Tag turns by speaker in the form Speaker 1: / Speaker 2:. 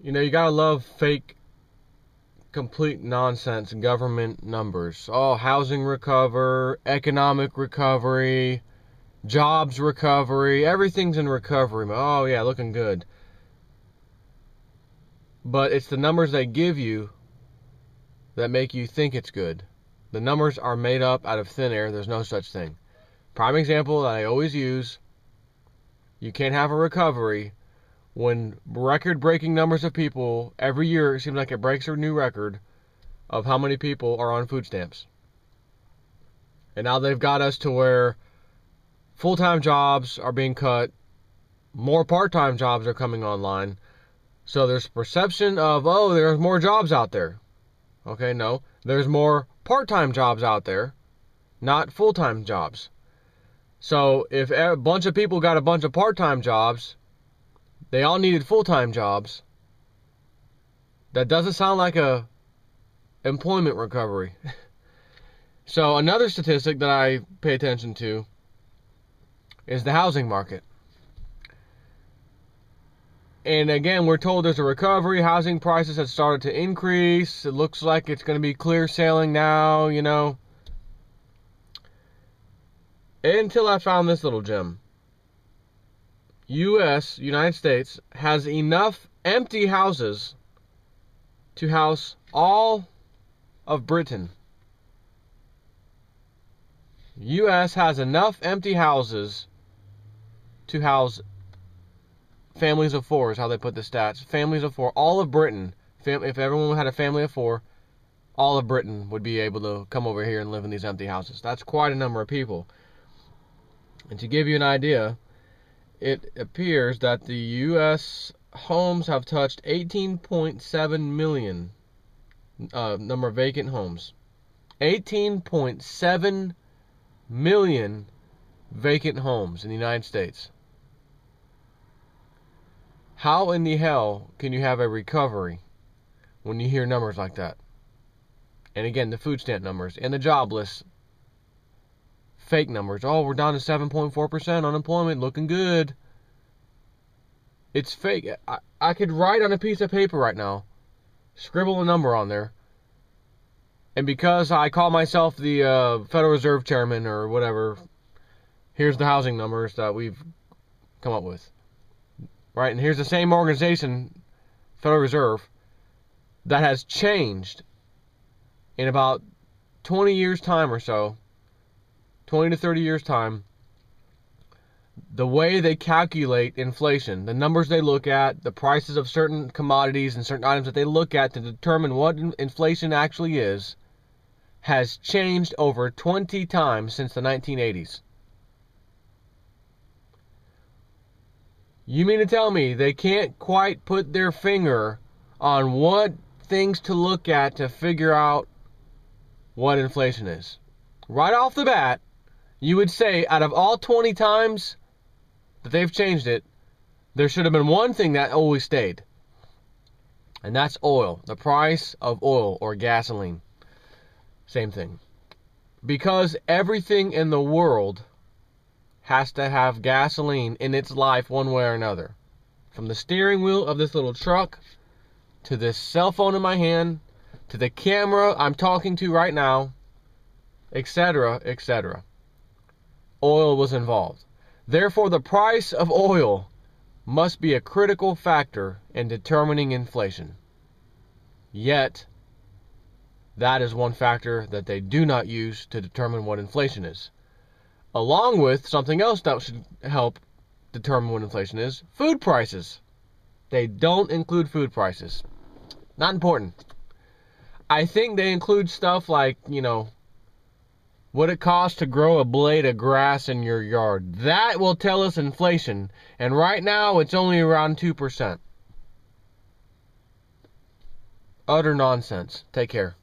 Speaker 1: You know, you gotta love fake, complete nonsense government numbers. Oh, housing recover, economic recovery, jobs recovery, everything's in recovery. Oh yeah, looking good. But it's the numbers they give you that make you think it's good. The numbers are made up out of thin air. There's no such thing. Prime example that I always use, you can't have a recovery when record-breaking numbers of people, every year it seems like it breaks a new record of how many people are on food stamps. And now they've got us to where full-time jobs are being cut, more part-time jobs are coming online. So there's perception of, oh, there's more jobs out there. Okay, no. There's more part-time jobs out there, not full-time jobs. So if a bunch of people got a bunch of part-time jobs, they all needed full-time jobs. That doesn't sound like a employment recovery. So another statistic that I pay attention to is the housing market. And again, we're told there's a recovery. Housing prices have started to increase. It looks like it's going to be clear sailing now, you know. Until I found this little gem. United States, has enough empty houses to house all of Britain. U.S. has enough empty houses to house families of four, is how they put the stats. Families of four. All of Britain. If everyone had a family of four, all of Britain would be able to come over here and live in these empty houses. That's quite a number of people. And to give you an idea, it appears that the U.S. homes have touched 18.7 million number of vacant homes. 18.7 million vacant homes in the United States. How in the hell can you have a recovery when you hear numbers like that? And again, the food stamp numbers and the jobless fake numbers. Oh, we're down to 7.4% unemployment, looking good. It's fake. I could write on a piece of paper right now, scribble a number on there, and because I call myself the Federal Reserve Chairman or whatever, here's the housing numbers that we've come up with. Right, and here's the same organization, Federal Reserve, that has changed in about 20 years' time or so, 20 to 30 years' time, the way they calculate inflation, the numbers they look at, the prices of certain commodities and certain items that they look at to determine what inflation actually is, has changed over 20 times since the 1980s. You mean to tell me they can't quite put their finger on what things to look at to figure out what inflation is? Right off the bat, you would say out of all 20 times that they've changed it, there should have been one thing that always stayed. And that's oil. The price of oil or gasoline. Same thing. Because everything in the world has to have gasoline in its life one way or another. From the steering wheel of this little truck, to this cell phone in my hand, to the camera I'm talking to right now, etc., etc. Oil was involved. Therefore, the price of oil must be a critical factor in determining inflation. Yet, that is one factor that they do not use to determine what inflation is. Along with something else that should help determine what inflation is, food prices. They don't include food prices. Not important. I think they include stuff like, you know, what it costs to grow a blade of grass in your yard. That will tell us inflation. And right now, it's only around 2%. Utter nonsense. Take care.